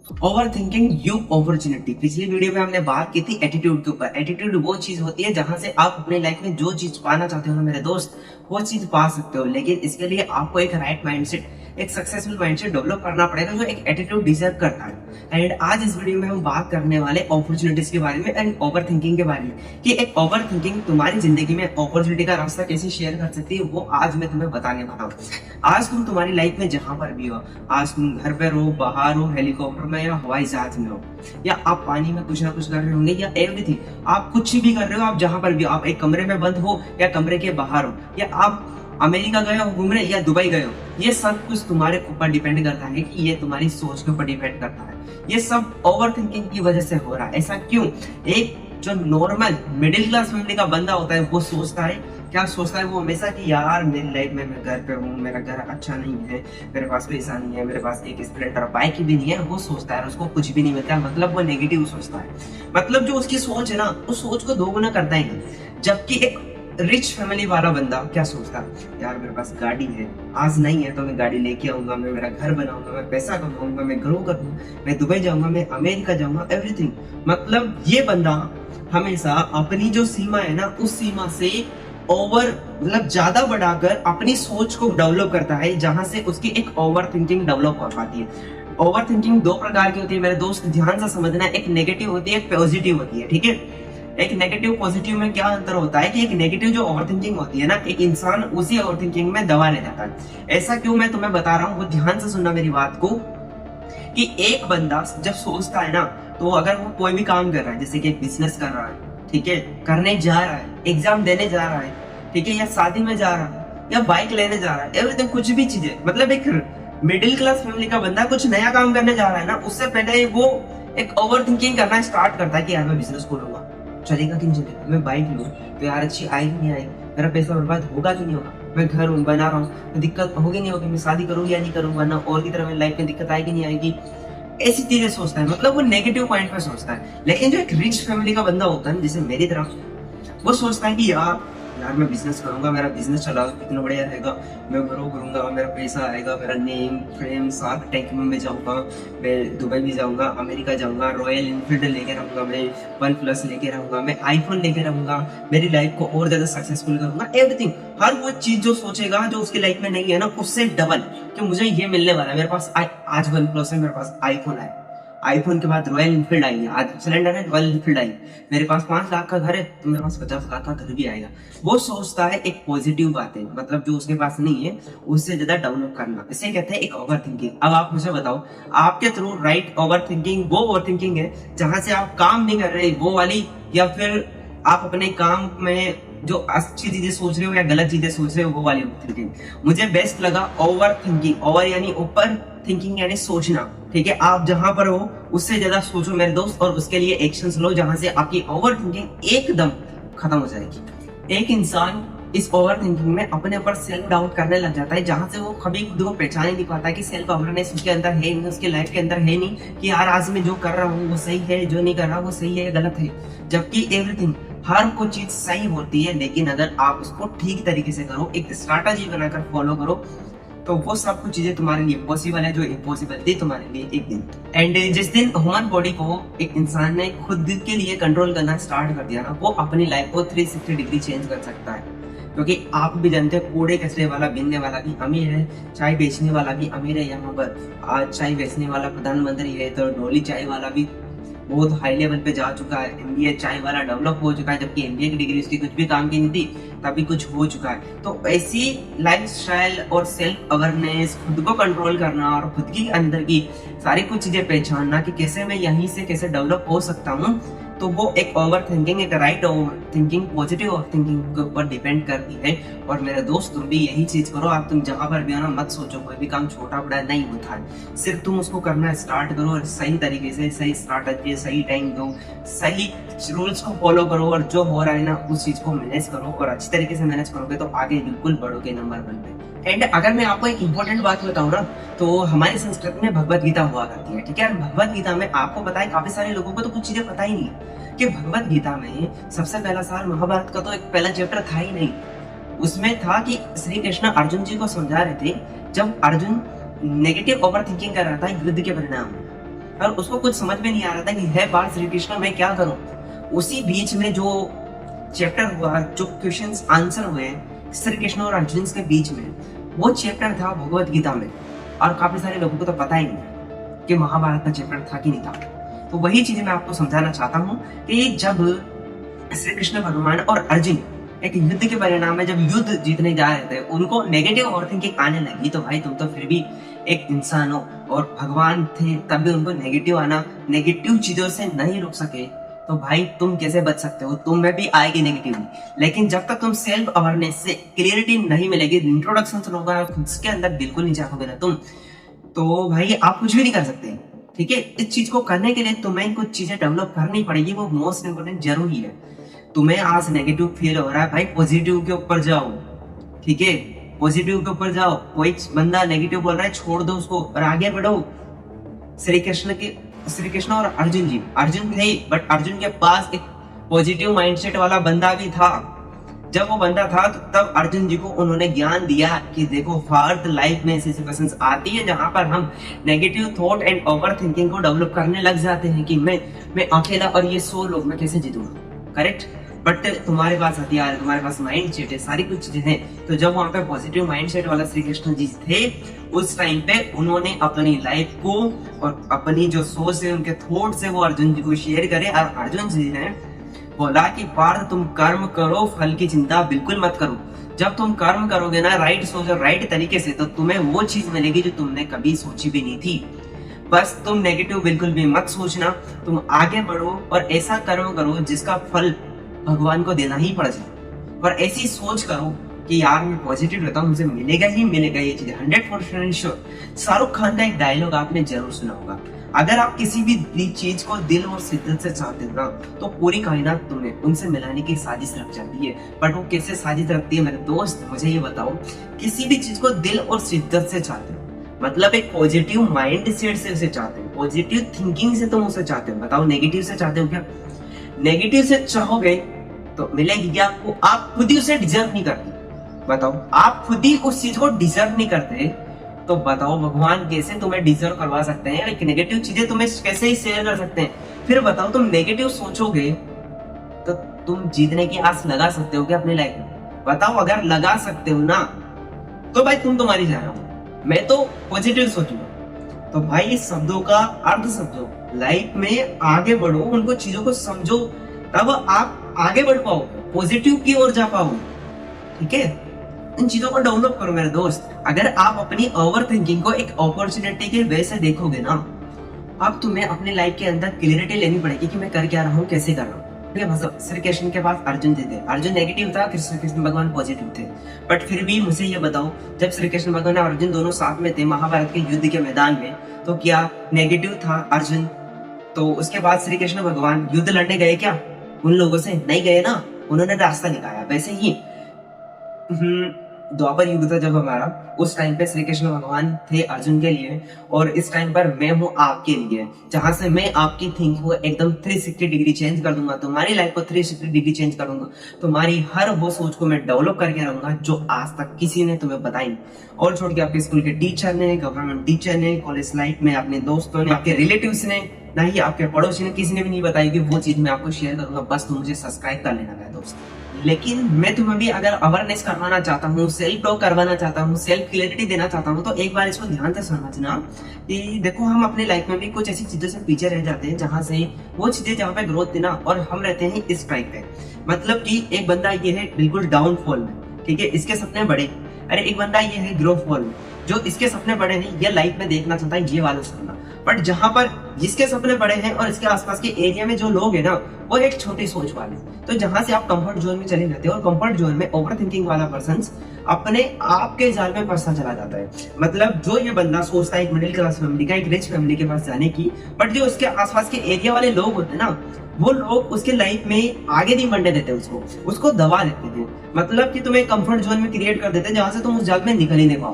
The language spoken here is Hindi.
Over thinking you opportunity. पिछली वीडियो में हमने बात की थी एटीट्यूड के ऊपर। एटीट्यूड वो चीज होती है जहां से आप अपने लाइफ में जो चीज पाना चाहते हो ना मेरे दोस्त, वो चीज पा सकते हो। लेकिन इसके लिए आपको एक राइट माइंडसेट, एक सक्सेसफुल माइंडसेट डेवलप करना पड़ेगा जो एक एटीट्यूड डिजर्व करता है। एंड आज इस वीडियो में हम बात करने वाले अपॉर्चुनिटीज के बारे में एंड ओवर थिंकिंग के बारे में कि एक ओवर थिंकिंग तुम्हारी जिंदगी में अपॉर्चुनिटी का रास्ता कैसे शेयर कर सकती है, वो आज मैं तुम्हें बताने वाला हूँ। आज तुम तुम्हारी लाइफ में जहां पर भी हो, आज तुम घर पे हो, बाहर हो, हेलीकॉप्टर में या हवाई जहाज में हो, या आप पानी में कुछ ना कुछ कर रहे होंगे, या एवरीथिंग आप कुछ भी कर रहे हो, आप जहां पर भी, आप एक कमरे में बंद हो या कमरे के बाहर हो, या आप अमेरिका गए हो घूमने या दुबई गए हो, ये सब कुछ तुम्हारे ऊपर डिपेंड करता है कि ये तुम्हारी सोच के ऊपर डिपेंड करता है। ये सब ओवर थिंकिंग की वजह से हो रहा है। ऐसा क्यों? एक जो नॉर्मल मिडिल क्लास फैमिली का बंदा होता है वो सोचता है, क्या सोचता है वो हमेशा कि यार मेरी लाइफ में मैं घर पे हूँ, मेरा घर अच्छा नहीं है, मेरे पास पैसा नहीं है, मेरे पास एक स्प्लेंडर बाइक भी नहीं है, वो सोचता है उसको कुछ भी नहीं मिलता है। मतलब वो नेगेटिव सोचता है। मतलब जो उसकी सोच है ना, उस सोच को दोगुना करता है। जबकि एक रिच फैमिली वाला बंदा क्या सोचता है, यार मेरे पास गाड़ी है, आज नहीं है तो मैं गाड़ी लेके आऊंगा, मैं मेरा घर बनाऊंगा, मैं पैसा कमाऊंगा, मैं ग्रो करूंगा, मैं दुबई जाऊंगा, मैं अमेरिका जाऊंगा, एवरीथिंग। मतलब ये बंदा हमेशा अपनी जो सीमा है ना, उस सीमा से ओवर, मतलब ज्यादा बढ़ाकर अपनी सोच को डेवलप करता है, जहां से उसकी एक ओवर थिंकिंग डेवलप हो पाती है। ओवर थिंकिंग दो प्रकार की होती है मेरे दोस्त, ध्यान से समझना। एक नेगेटिव होती है, एक पॉजिटिव होती है। ठीक है, एक नेगेटिव पॉजिटिव में क्या अंतर होता है कि एक नेगेटिव जो ओवर थिंकिंग होती है ना, एक इंसान उसी ओवर थिंकिंग में दबा ले जाता है। ऐसा क्यों, मैं तुम्हें बता रहा हूँ, वो ध्यान से सुनना मेरी बात को। कि एक बंदा जब सोचता है ना, तो अगर वो कोई भी काम कर रहा है, जैसे कि एक बिजनेस कर रहा है, ठीक है, करने जा रहा है, एग्जाम देने जा रहा है, ठीक है, या शादी में जा रहा है, या बाइक लेने जा रहा है, एवरीथिंग, कुछ भी चीजें, मतलब एक मिडिल क्लास फैमिली का बंदा कुछ नया काम करने जा रहा है ना, उससे पहले वो एक ओवर थिंकिंग करना स्टार्ट करता है कि यार मैं बिजनेस खोलूंगा, चलेगा कि नहीं चलेगा, मैं बाइक लूँ तो यार अच्छी आएगी नहीं आएगी, मेरा पैसा बर्बाद होगा कि नहीं होगा, मैं घर बना रहा हूँ तो दिक्कत होगी नहीं होगी, मैं शादी करूंगी या नहीं करूंगा ना, और की तरह मेरी लाइफ में दिक्कत आएगी नहीं आएगी, ऐसी चीजें सोचता है। मतलब वो नेगेटिव पॉइंट पे सोचता है। लेकिन जो एक रिच फैमिली का बंदा होता है, जैसे मेरी तरफ, वो सोचता है कि यार यार मैं बिजनेस करूंगा, मेरा बिजनेस चलाऊंगा, कितना बढ़िया रहेगा, मैं ग्रो करूंगा, मेरा पैसा आएगा, मेरा नेम फ्रेम शार्क टैंक में मैं जाऊंगा, मैं दुबई भी जाऊंगा, अमेरिका जाऊंगा, रॉयल इनफील्ड लेके रहूंगा, मैं वन प्लस लेके रहूंगा, मैं आईफोन लेके रहूंगा, मेरी लाइफ को और ज्यादा सक्सेसफुल करूंगा, एवरीथिंग। हर वो चीज जो सोचेगा जो उसकी लाइफ में नहीं है ना, उससे डबल कि मुझे ये मिलने वाला है। मेरे पास आज वन प्लस है, मेरे पास आईफोन है, आईफोन के बाद रॉयल इनफील्ड आई है, आज सिलेंडर है, रॉयल इनफील्ड आई, मेरे पास 5 लाख का घर है तो मेरे पास 50 लाख का घर भी आएगा। वो सोचता है एक पॉजिटिव बात है, मतलब जो उसके पास नहीं है उससे ज्यादा डेवलप करना, इसे कहते हैं एक ओवर थिंकिंग। अब आप मुझे बताओ, आपके थ्रू राइट ओवर थिंकिंग वो ओवर थिंकिंग है जहां से आप काम नहीं कर रहे वो वाली, या फिर आप अपने काम में जो अच्छी चीजें सोच रहे हो या गलत चीजें सोच रहे हो वो वाली थिंकिंग? मुझे बेस्ट लगा ओवर थिंकिंग। ओवर यानी ऊपर, थिंकिंग यानी सोचना। ठीक है, आप जहां पर हो उससे ज्यादा सोचो मेरे दोस्त, और उसके लिए एक्शंस लो जहां से आपकी ओवर थिंकिंग एकदम खत्म हो जाएगी। एक इंसान इस ओवर थिंकिंग में अपने ऊपर सेल्फ डाउट करने लग जाता है, जहां से वो कभी खुद को पहचान ही नहीं पाता कि सेल्फ अवेयरनेस उसके अंदर है नहीं, उसके लाइफ के अंदर है नहीं, कि यार आज मैं जो कर रहा हूँ वो सही है, जो नहीं कर रहा वो सही है या गलत है। जबकि एवरीथिंग, हर कोई चीज सही होती है, लेकिन अगर आप उसको ठीक तरीके से करो, एक स्ट्रैटेजी बनाकर फॉलो करो, तो वो सब कुछ चीजें तुम्हारे लिए पॉसिबल है जो इम्पॉसिबल थी तुम्हारे लिए एक दिन। एंड जिस दिन ह्यूमन बॉडी को एक इंसान ने खुद के लिए कंट्रोल करना स्टार्ट कर दिया ना, वो अपनी लाइफ को 360 डिग्री चेंज कर सकता है। क्योंकि आप भी जानते हैं, कूड़े कचरे वाला बीनने वाला भी अमीर है, चाय बेचने वाला भी अमीर है। यहाँ पर आज चाय बेचने वाला प्रधानमंत्री है, तो डोली चाय वाला भी बहुत हाई लेवल पे जा चुका है। एमबीए चाय वाला डेवलप हो चुका है, जबकि एमबीए की डिग्री उसकी कुछ भी काम की नहीं थी, तभी कुछ हो चुका है। तो ऐसी लाइफस्टाइल और सेल्फ अवेयरनेस, खुद को कंट्रोल करना और खुद की अंदर की सारी कुछ चीजें पहचानना कि कैसे मैं यहीं से कैसे डेवलप हो सकता हूँ, तो वो एक ओवर थिंकिंग, एक right over thinking, positive over thinking के ऊपर डिपेंड करती है। और मेरे दोस्त, तुम भी यही चीज करो। आप तुम जहां पर भी हो ना, मत सोचो कोई भी काम छोटा बड़ा नहीं होता है, सिर्फ तुम उसको करना स्टार्ट करो, और सही तरीके से, सही स्ट्रैटेजी, सही टाइम दो, सही रूल्स को फॉलो करो, और जो हो रहा है ना उस चीज को मैनेज करो, और अच्छी तरीके से मैनेज करोगे तो आगे बिल्कुल बढ़ोगे नंबर 1 पे। एंड अगर मैं आपको एक इम्पोर्टेंट बात बताऊं ना, तो हमारी संस्कृति में भगवत गीता हुआ करती है। ठीक है, भगवत गीता में आपको पता है, काफी सारे लोगों को तो कुछ चीजें पता ही नहीं है कि भगवत गीता में सबसे पहला साल महाभारत का तो एक पहला चैप्टर था ही नहीं। उसमें था कि श्री कृष्ण अर्जुन जी को समझा रहे थे, जब अर्जुन नेगेटिव ओवर थिंकिंग कर रहा था युद्ध के परिणाम में, और उसको कुछ समझ में नहीं आ रहा था कि है बाल श्री कृष्ण मैं क्या करूं। उसी बीच में जो चैप्टर हुआ, जो क्वेश्चंस आंसर हुए श्री कृष्ण और अर्जुन के बीच में, वो चैप्टर था भगवत गीता में। और काफी सारे लोगों को तो पता ही नहीं कि महाभारत का चैप्टर था कि नहीं था। तो वही चीजें मैं आपको समझाना चाहता हूँ कि जब श्री कृष्ण भगवान और अर्जुन एक युद्ध के परिणाम में जब युद्ध जीतने जा रहे थे, उनको नेगेटिव ओवरथिंकिंग आने लगी। तो भाई तुम तो फिर भी एक इंसान हो और भगवान थे, तब भी उनको नेगेटिव आना, नेगेटिव चीजों से नहीं रुक सके, तो भाई तुम कैसे बच सकते हो? तुम में भी आएगी नेगेटिविटी, लेकिन जब तक तुम सेल्फ अवेयरनेस से क्लियरिटी नहीं मिलेगी, इंट्रोडक्शन सुनोगे खुद के अंदर बिल्कुल नहीं झाँकोगे ना तुम, तो भाई आप कुछ भी नहीं कर सकते। ठीक है, इस चीज को करने के लिए तुम्हें कुछ चीजें डेवलप करनी पड़ेगी, वो मोस्ट इंपोर्टेंट जरूरी है। तुम्हें आज नेगेटिव फील हो रहा है, भाई पॉजिटिव के ऊपर जाओ। ठीक है, पॉजिटिव के ऊपर जाओ। कोई बंदा नेगेटिव बोल रहा है, छोड़ दो उसको और आगे बढ़ो। श्री कृष्ण और अर्जुन थे, बट अर्जुन के पास एक पॉजिटिव माइंडसेट वाला बंदा भी था। जब वो बंदा था तो तब अर्जुन जी को उन्होंने ज्ञान दिया कि देखो फार्थ लाइफ में ऐसी सिचुएशंस आती है जहां पर हम negative thought and over thinking को डेवलप करने लग जाते हैं कि मैं अकेला और ये 100 लोग मैं कैसे जीतूंगा। करेक्ट, बट तुम्हारे पास हथियार है, तुम्हारे पास माइंड सेट है, सारी कुछ चीजें हैं। तो जब वहां पे पॉजिटिव माइंड सेट वाला श्री कृष्ण जी थे, उस टाइम पे उन्होंने अपनी लाइफ को और अपनी जो सोच है, उनके थॉट्स है, वो अर्जुन जी को शेयर करे। और अर्जुन जी ने बोला कि पार्थ तुम कर्म करो, फल की चिंता बिल्कुल मत करो। जब तुम कर्म करोगे ना राइट सोचो, राइट तरीके से, तो तुम्हें वो चीज मिलेगी जो तुमने कभी सोची भी नहीं थी। बस तुम नेगेटिव बिल्कुल भी मत सोचना, तुम आगे बढ़ो और ऐसा कर्म करो जिसका फल भगवान को देना ही पड़ जाए। और ऐसी सोच करो कि यार मैं पॉजिटिव रहता हूँ, मुझे मिलेगा ही मिलेगा ये चीज 100% श्योर। शाहरुख खान का एक डायलॉग आपने जरूर सुना होगा, अगर आप किसी भी चीज को दिल और शिद्दत से चाहते हो ना, तो पूरी कायनात तुम्हें उनसे मिलाने की साजिश रख जाती है। बट वो कैसे साजिश रखती है मेरे दोस्त, मुझे ये बताओ। किसी भी चीज को दिल और शिद्दत से चाहते हो, मतलब एक पॉजिटिव माइंड सेट से उसे चाहते हो, पॉजिटिव थिंकिंग से तुम उसे चाहते हो। बताओ नेगेटिव से चाहते हो क्या? नेगेटिव से चाहोगे तो मिलेगी क्या आपको? आप खुद ही उसे डिजर्व नहीं करते। बताओ, आप खुद ही उस चीज को डिजर्व नहीं करते, तो बताओ भगवान कैसे तुम्हें डिजर्व करवा सकते हैं? एक नेगेटिव चीजें तुम्हें कैसे ही शेयर कर सकते हैं? फिर बताओ, तुम नेगेटिव सोचोगे तो तुम जीतने की आस लगा सकते हो क्या अपनी लाइफ में? बताओ, अगर लगा सकते हो ना, तो भाई तुम तुम्हारी जा रहा हो, मैं तो पॉजिटिव सोचूंगा। तो भाई इस शब्दों का अर्थ समझो, लाइफ में आगे बढ़ो, उनको चीजों को समझो, तब आप आगे बढ़ पाओ, पॉजिटिव की ओर जा पाओ। ठीक है, इन चीजों को डेवलप करो मेरे दोस्त। अगर आप अपनी ओवर थिंकिंग को एक अपॉर्चुनिटी के वे से देखोगे ना, अब तुम्हें अपनी लाइफ के अंदर क्लियरिटी लेनी पड़ेगी कि मैं कर क्या रहा हूँ, कैसे कर रहा हूँ। श्री कृष्ण के पास अर्जुन जी थे, अर्जुन नेगेटिव था, श्री कृष्ण भगवान पॉजिटिव थे। बट फिर भी मुझे ये बताओ, जब श्री कृष्ण भगवान और अर्जुन दोनों साथ में थे महाभारत के युद्ध के मैदान में, तो क्या नेगेटिव था अर्जुन? तो उसके बाद श्री कृष्ण भगवान युद्ध लड़ने गए क्या उन लोगों से? नहीं गए ना, उन्होंने रास्ता निकाला। वैसे ही द्वापर युग था जब हमारा, उस टाइम पे श्री कृष्ण भगवान थे अर्जुन के लिए, और इस टाइम पर मैं हूँ आपके लिए, जहां से मैं आपकी थिंकिंग को एकदम 360 डिग्री चेंज कर दूंगा, तुम्हारी लाइफ को 360 डिग्री चेंज कर दूंगा, तुम्हारी हर वो सोच को मैं डेवलप करके रहूंगा जो आज तक किसी ने तुम्हें बताई नहीं। और छोड़ के आपके स्कूल के टीचर ने, गवर्नमेंट टीचर ने, कॉलेज लाइफ में अपने दोस्तों ने, आपके रिलेटिव्स ने, ना ही आपके पड़ोसी ने, किसी ने भी नहीं बताई कि वो चीज मैं आपको शेयर करूंगा। बस तुम मुझे सब्सक्राइब कर लेना है दोस्त। लेकिन मैं तुम्हें भी अगर अवेयरनेस करवाना चाहता हूँ, सेल्फ टॉक करवाना चाहता हूँ, सेल्फ क्लियरिटी देना चाहता हूँ, तो एक बार इसको ध्यान से समझना कि देखो, हम अपने लाइफ में भी कुछ ऐसी चीजों से पीछे रह जाते हैं जहां से वो चीजें जहां पे ग्रोथ देना, और हम रहते हैं इस टाइप पे। मतलब कि एक बंदा ये है बिल्कुल डाउनफॉल में, ठीक है, इसके सपने बड़े। अरे एक बंदा ये है ग्रोथ फॉल में, जो इसके सपने बड़े हैं, ये लाइफ में देखना चाहता है ये वाला सपना। बट जहां पर जिसके सपने बड़े हैं और इसके आसपास के एरिया में जो लोग हैं ना, वो एक छोटी सोच वाले, तो जहां से आप कंफर्ट जोन में चले जाते हो, और कंफर्ट जोन में ओवर थिंकिंग वाला पर्सन अपने आप के जाल में फंसता चला जाता है। मतलब जो ये बंदा सोचता है एक मिडिल क्लास फैमिली का, एक रिच फैमिली के पास जाने की, बट जो उसके आसपास के एरिया वाले लोग होते हैं ना, वो लोग उसके लाइफ में आगे नहीं बढ़ने देते, उसको दबा देते हैं। मतलब कि तुम्हें कंफर्ट जोन में क्रिएट कर देते हैं जहां से तुम उस जाल में निकल ही नहीं पाओ।